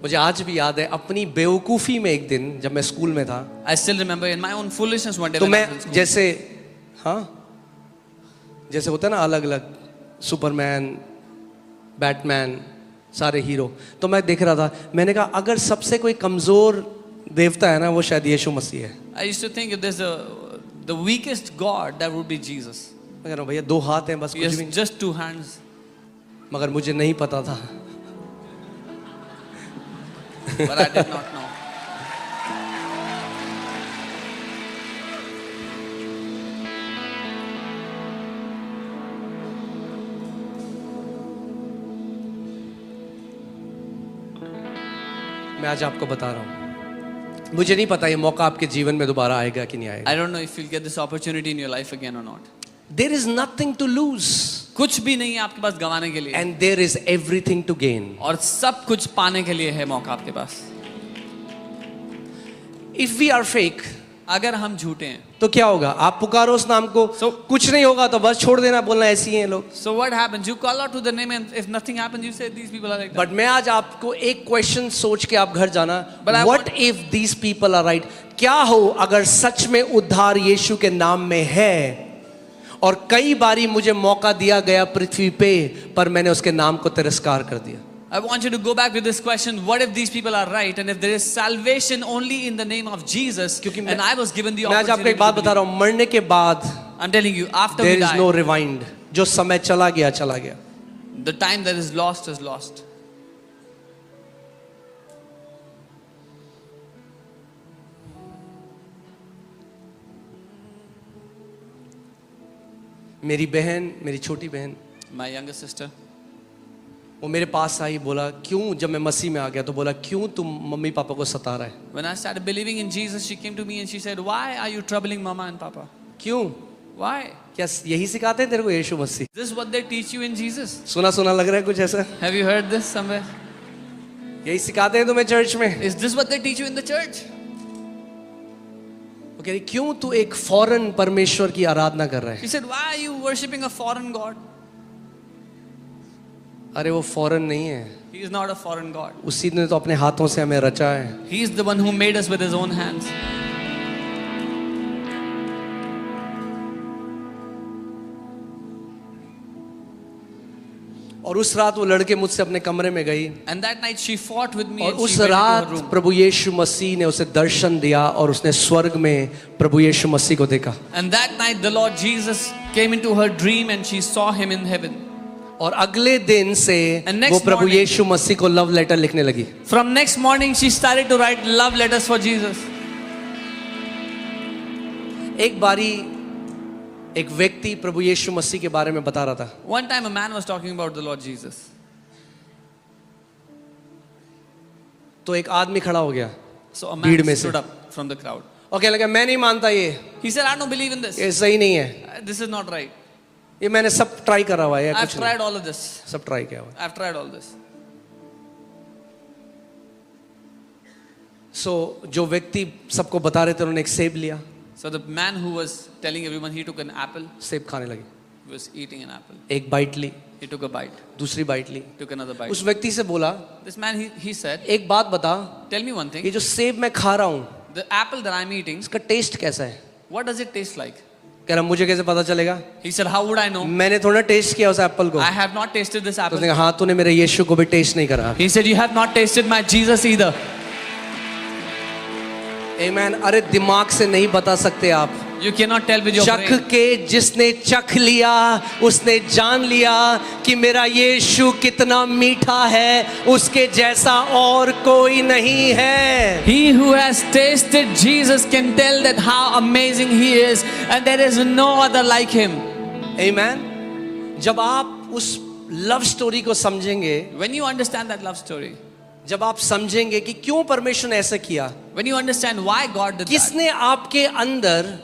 मुझे आज भी याद है अपनी बेवकूफ़ी में एक दिन जब मैं स्कूल में था, I still remember in my own foolishness one day तो when I मैं was in school. जैसे होता है ना अलग अलग सुपरमैन, बैटमैन, सारे हीरो, तो मैं देख रहा था, मैंने कहा अगर सबसे कोई कमज़ोर देवता है ना वो शायद यीशु मसीह है। I used to think if there's the weakest God, that would be Jesus. मैं कह रहा हूँ भैया 2 हाथ हैं बस, He कुछ has भी नहीं। just 2 hands. मगर मुझे नहीं पता था। But I did not know. मैं आज आपको बता रहा हूँ, मुझे नहीं पता ये मौका आपके जीवन में दोबारा आएगा कि नहीं आएगा। I don't know if you'll get this opportunity in your life again or not. There is nothing to lose कुछ भी नहीं है आपके पास गंवाने के लिए, and there is everything to gain. और सब कुछ पाने के लिए है मौका आपके पास. If we are fake, अगर हम झूठे हैं, तो क्या होगा? आप पुकारो उस नाम को, कुछ नहीं होगा तो बस छोड़ देना, बोलना ऐसी हैं लोग। so what happens? You call out to the name, and if nothing happens, you say these people are like that. But मैं आज आपको एक क्वेश्चन सोच के आप घर जाना, But I what if these people are right? क्या हो अगर सच में उद्धार यीशु के नाम में है और कई बारी मुझे मौका दिया गया पृथ्वी पे, पर मैंने उसके नाम को तिरस्कार कर दिया। I want you to go back to this question: what if these people are right, and if there is salvation only in the name of Jesus, and I was given the मैं आज आपको opportunity एक बात to बता रहा हूँ, मरने के बाद I'm telling you, after there we is die, no rewind. जो समय चला गया चला गया। the time that is lost is lost. मेरी बहन, मेरी छोटी बहन, My younger sister, वो मेरे पास आई, बोला क्यों, जब मैं मसीह में आ गया तो बोला क्यों तुम मम्मी पापा को सता रहा है? when I started believing in Jesus, she came to me and she said, "Why are you troubling Mama and Papa? क्यों? Why? क्या यही सिखाते हैं तेरे को यीशु मसीह? This is what they teach you in Jesus." सुना सुना लग रहा है कुछ ऐसा? Have you heard this somewhere? यही सिखाते हैं तुम्हें चर्च में? Is this what they teach you in the church? वो कह रही क्यों तू एक फॉरेन परमेश्वर की आराधना कर रहा है? He said, "Why are you worshiping a foreign god?" अरे वो फॉरेन नहीं है, He is not a foreign god. उसी ने तो अपने हाथों से हमें रचा है। He is the one who made us with his own hands. और उस रात वो लड़के मुझसे अपने कमरे में गई, And that night she fought with me और and उस she went into her रात room. प्रभु यीशु मसीह ने उसे दर्शन दिया और उसने स्वर्ग में प्रभु यीशु मसीह को देखा। And that night the Lord Jesus came into her dream and she saw him in heaven. और अगले दिन से And next वो प्रभु morning- यीशु मसीह को लव लेटर लिखने लगी। From next morning she started to write love letters for Jesus. एक बारी एक व्यक्ति प्रभु यीशु मसीह के बारे में बता रहा था। One time a man was talking about the Lord Jesus. तो एक आदमी खड़ा हो गया So a भीड़ में man से। stood up from the crowd. और कहने लगा मैं नहीं मानता, ये He said, "I don't believe in this. सही नहीं है, This is not right. ये मैंने सब ट्राई करा हुआ है, I've कुछ tried नहीं, all of this. सब ट्राई किया हुआ है। I've tried all this." सो जो व्यक्ति सबको बता रहे थे उन्होंने एक सेब लिया, So the man who was telling everyone, he took an apple, सेब खाने लगे, he was eating an apple. एक बाइट ली, He took a bite, दूसरी बाइट ली। took another bite. उस व्यक्ति से बोला This man, he said, एक बात बता, "Tell me one ये thing. जो सेब मैं खा रहा हूँ The apple that I'm eating, इसका टेस्ट कैसा है? what does it taste like?" कह रहा मुझे कैसे पता चलेगा, He said, "How would I know? मैंने थोड़ा टेस्ट किया उस एप्पल को। I have not tasted this तो apple." उसने कहा हाँ तूने मेरे यीशु को भी टेस्ट नहीं करा। He said, "You have not tasted my Jesus either." आमेन। अरे दिमाग से नहीं बता सकते आप, You cannot tell with your चख brain. के जिसने चख लिया उसने जान लिया कि मेरा यीशु कितना मीठा है, उसके जैसा और कोई नहीं है। He who has tasted Jesus can tell that how amazing he is, and there is no other like him. आमेन। जब आप उस लव स्टोरी को समझेंगे, When you understand that love story, जब आप समझेंगे कि क्यों परमेश्वर ने ऐसा किया, when you understand why God did that, किसने आपके अंदर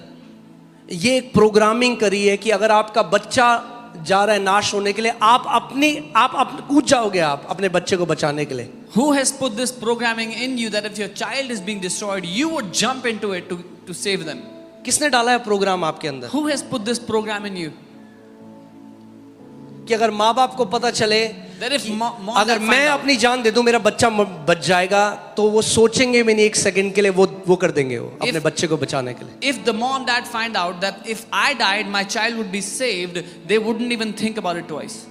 ये एक प्रोग्रामिंग करी है कि अगर आपका बच्चा जा रहा है नाश होने के लिए, आप कूद जाओगे आप अपने बच्चे को बचाने के लिए। who has put this programming in you that if your child is being destroyed, you would jump into it to save them? किसने डाला है प्रोग्राम आपके अंदर? Who has put this program in you? कि अगर माँ बाप को पता चले that if कि mom अगर dad मैं find out, अपनी जान दे दूं मेरा बच्चा बच जाएगा, तो वो सोचेंगे भी नहीं एक सेकंड के लिए, वो कर देंगे वो अपने बच्चे को बचाने के लिए. if the mom dad find out that if I died my child would be saved, they wouldn't even think about it twice.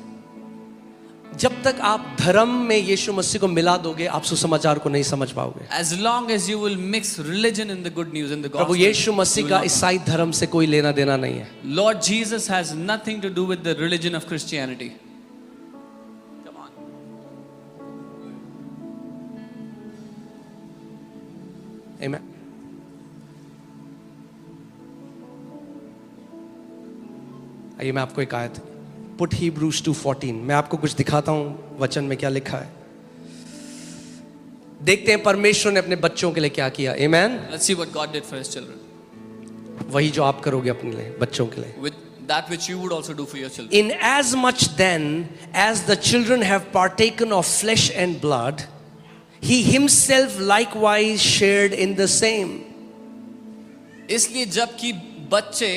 जब तक आप धर्म में यीशु मसीह को मिला दोगे, आप सुसमाचार को नहीं समझ पाओगे. As long as you will mix religion in the good news, in the Prabhu gospel, Yeshu you Masih will का not know. ईसाई धर्म से कोई लेना देना नहीं है. Lord Jesus has nothing to do with the religion of Christianity. Come on. Amen. आइए मैं आपको एक आयत, पुट Hebrews 2:14, मैं आपको कुछ दिखाता हूं वचन में क्या लिखा है. देखते हैं परमेश्वर ने अपने बच्चों के लिए क्या किया. Amen. Let's see what God did for his children. वही जो आप करोगे अपने लिए, बच्चों के लिए. With that which you would also do for your children. In as much then as the children have partaken of flesh and blood, he himself likewise shared in the same. इसलिए जबकि बच्चे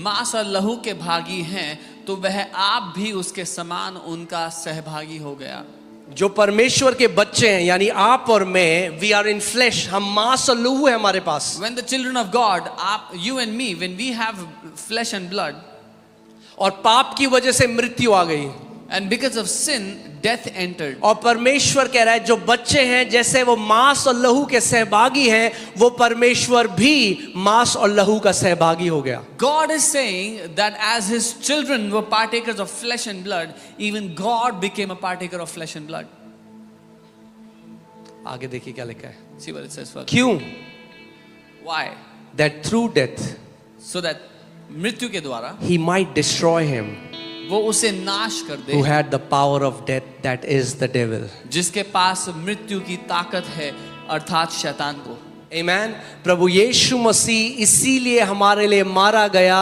मांस और लहू के भागी हैं, तो वह आप भी उसके समान उनका सहभागी हो गया. जो परमेश्वर के बच्चे हैं, यानी आप और मैं, वी आर इन फ्लेश, हम मांस और लहू है हमारे पास. When the children of God, you and me, when we have flesh and blood, और पाप की वजह से मृत्यु आ गई, and because of sin, death entered. और परमेश्वर कह रहा है जो बच्चे हैं जैसे वो मांस और लहू के सहभागी हैं, वो परमेश्वर भी मांस और लहू का सहभागी हो गया. God is saying that as his children were partakers of flesh and blood, even God became a partaker of flesh and blood. आगे देखिए क्या लिखा है. See what it says further. क्यों? Why? That through death So that मृत्यु के द्वारा he might destroy him वो उसे नाश कर दे who had the power of death, that is the devil. जिसके पास मृत्यु की ताकत है, अर्थात शैतान को. Amen. प्रभु यीशु मसीह इसीलिए हमारे लिए मारा गया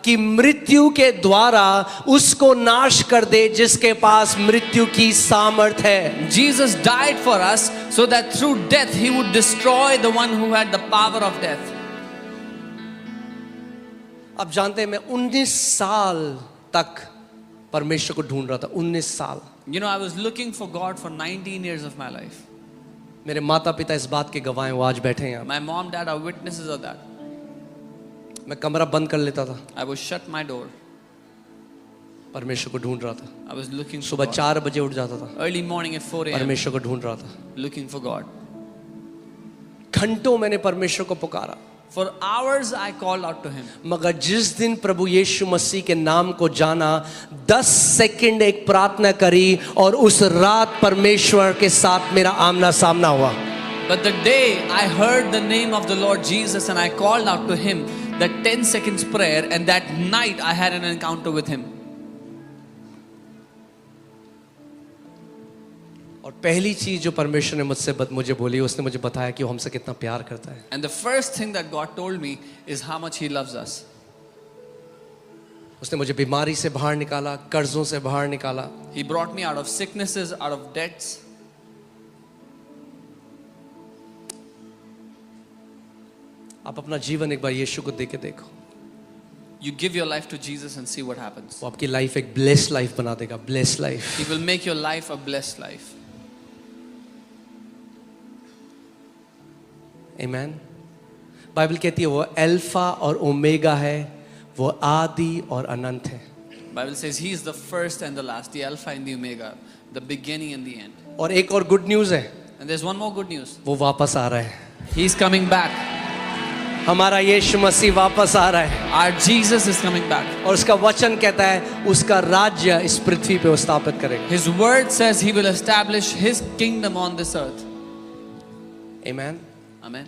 कि मृत्यु के द्वारा उसको नाश कर दे जिसके पास मृत्यु की सामर्थ है. Jesus died for us so that through death he would destroy the one who had the power of death. अब जानते हैं, मैं 19 साल तक परमेश्वर को ढूंढ रहा था. 19 साल. You know, I was looking for God for 19 years of my life. मेरे माता पिता इस बात के गवाह हैं, वो आज बैठे हैं यहाँ. My mom, dad are witnesses of that. मैं कमरा बंद कर लेता था, I would shut my door. परमेश्वर को ढूंढ रहा था. I was looking for सुबह God. 4 बजे उठ जाता था, Early morning at 4 a.m. परमेश्वर को ढूंढ रहा था. looking for God. घंटों मैंने परमेश्वर को पुकारा. For hours I called out to him. मगर जिस दिन प्रभु यीशु मसीह के नाम को जाना, 10 सेकंड एक प्रार्थना करी और उस रात परमेश्वर के साथ मेरा आमना सामना हुआ. But the day I heard the name of the Lord Jesus and I called out to him, that 10 seconds prayer, and that night I had an encounter with him. और पहली चीज जो परमेश्वर ने मुझे बोली, उसने मुझे बताया कि वो हमसे कितना प्यार करता है. And the first thing that God told me is how much he loves us. उसने मुझे बीमारी से बाहर निकाला, कर्जों से बाहर निकाला. He brought me out of sicknesses, out of debts. आप अपना जीवन एक बार यीशु को देके देखो, You give your life to Jesus and see what happens. वो आपकी लाइफ एक ब्लेस्ड लाइफ बना देगा. Blessed life. He will make your life a blessed life. आमीन. बाइबल कहती है वो अल्फा और ओमेगा है, वो आदि और अनंत है. Bible says he is the first and the last, the alpha and the omega, the beginning and the end. और एक और गुड न्यूज़ है, And there's one more good news. वो वापस आ रहा है. He is coming back. हमारा यीशु मसीह वापस आ रहा है. Our Jesus is coming back. और उसका वचन कहता है उसका राज्य इस पृथ्वी पे वो स्थापित करेगा. His word says he will establish his kingdom on this earth. आमीन. Amen.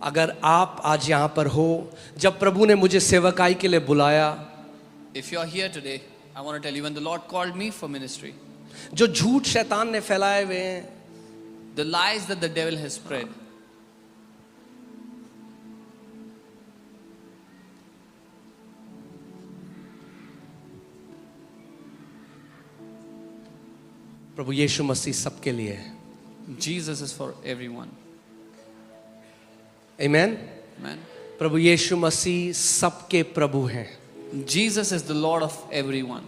अगर आप आज यहाँ पर हो, जब प्रभु ने मुझे सेवकाई के लिए बुलाया, If you're here today, I want to tell you, when the Lord called me for ministry, जो झूठ शैतान ने फैलाए हुए हैं, the lies that the devil has spread, प्रभु यीशु मसीह सबके लिए है. Jesus is for everyone. आमीन. Amen. प्रभु यीशु मसीह सबके प्रभु हैं। Jesus is the Lord of everyone.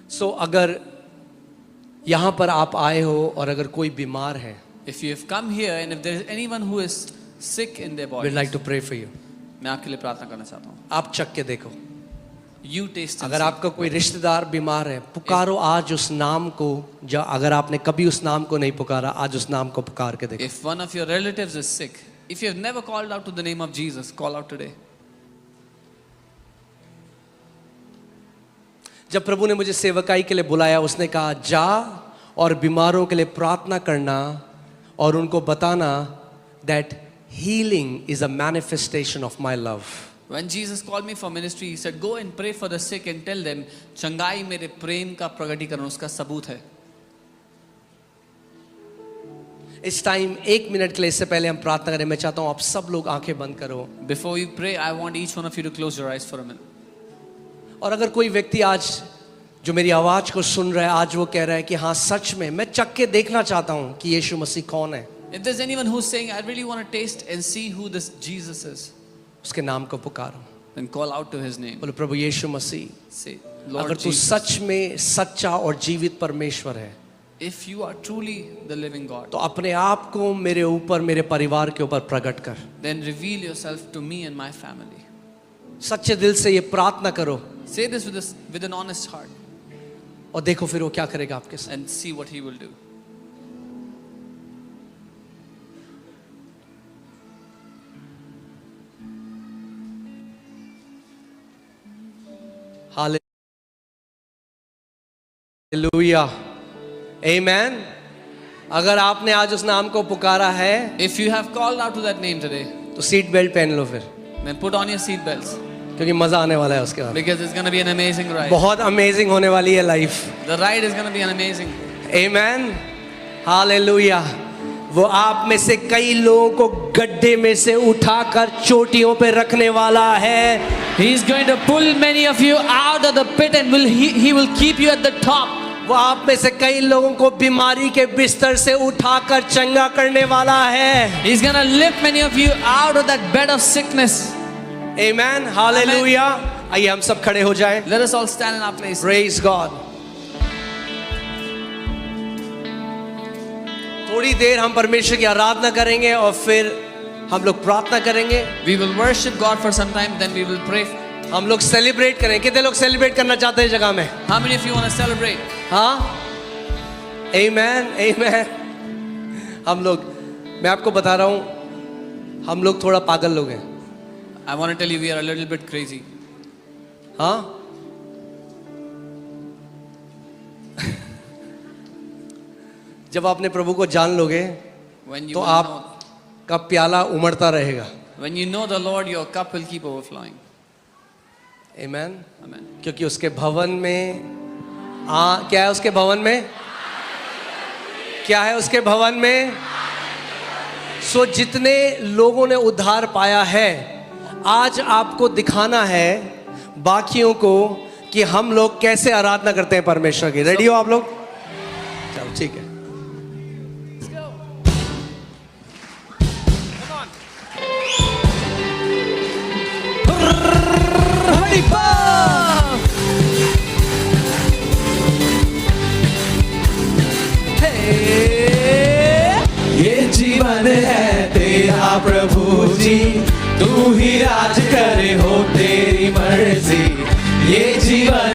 सो अगर यहाँ पर आप आए हो और अगर कोई बीमार है, If you have come here and if there is anyone who is sick in their body, we'd like to pray for you. मैं आपके लिए प्रार्थना करना चाहता हूँ. आप चख के देखो, You taste and अगर see. आपका कोई रिश्तेदार बीमार है, पुकारो आज उस नाम को। अगर आपने कभी उस नाम को नहीं पुकारा, आज उस नाम को पुकार के देखो। If one of your relatives is sick, if you have never called out to the name of Jesus, call out today. जब प्रभु ने मुझे सेवकाई के लिए बुलाया, उसने कहा जा और बीमारों के लिए प्रार्थना करना और उनको बताना that healing is a manifestation of my love. When Jesus called me for ministry, he said, go and pray for the sick and tell them, चंगाई मेरे प्रेम का प्रकटीकरण, उसका सबूत है. इस टाइम 1 मिनट के लिए, इससे पहले हम प्रार्थना करें, मैं चाहता हूं आप सब लोग आंखें बंद करो। Before you pray, I want each one of you to close your eyes for a minute. और अगर कोई व्यक्ति आज जो मेरी आवाज को सुन रहा है, आज वो कह रहा है कि हाँ सच में मैं चख के देखना चाहता हूं कि यीशु मसीह कौन है, If there's anyone who's saying, I really want to taste and see who this Jesus is, उसके नाम को पुकारो। then call out to his name. बोलो प्रभु यीशु मसीह, Say, अगर Lord तू Jesus, सच में सच्चा और जीवित परमेश्वर है, if you are truly the living God, तो अपने आप को मेरे ऊपर, मेरे परिवार के ऊपर प्रकट कर। then reveal yourself to me and my family. सच्चे दिल से ये प्रार्थना करो Say this with an honest heart और देखो फिर वो क्या करेगा आपके साथ। and see what he will do. Hallelujah, amen. अगर आपने आज उस नाम को पुकारा है If you have called out to that name today, तो सीट बेल्ट पहन लो फिर, then put on your seat belts क्योंकि मजा आने वाला है उसके बाद। because it's going to be an amazing ride. बहुत अमेजिंग होने वाली है life. The ride is going to be an amazing. Amen, hallelujah. वो आप में से कई लोगों को गड्ढे में से उठाकर चोटियों पे रखने वाला है। He is going to pull many of you out of the pit and he will keep you at the top. वो आप में से कई लोगों को बीमारी के बिस्तर से उठाकर चंगा करने वाला है। He's going to lift many of you out of that bed of sickness. Amen, hallelujah. आइए हम सब खड़े हो जाएं। Let us all stand in our place. Praise God। थोड़ी देर हम परमेश्वर की आराधना करेंगे और फिर हम लोग प्रार्थना करेंगे। We will worship God for some time, then we will pray. हम लोग सेलिब्रेट करें। कितने लोग सेलिब्रेट करना चाहते हैं जगह में? How many of you want to celebrate? हाँ, आमेन, आमेन। हम लोग, मैं आपको बता रहा हूँ, हम लोग थोड़ा पागल लोग हैं। I want to tell you we are a little bit crazy. हाँ, जब आपने प्रभु को जान लोगे When you तो will know, आपका प्याला उमड़ता रहेगा। when you know the Lord, your cup will keep overflowing. Amen. Amen. क्योंकि उसके भवन में क्या है? उसके भवन में क्या है? उसके भवन में सो जितने लोगों ने उद्धार पाया है, आज आपको दिखाना है बाकियों को कि हम लोग कैसे आराधना करते हैं परमेश्वर की। रेडी हो आप लोग? चलो ठीक है। ये जीवन है तेरा प्रभु जी, तू ही राज करे हो तेरी मर्जी। ये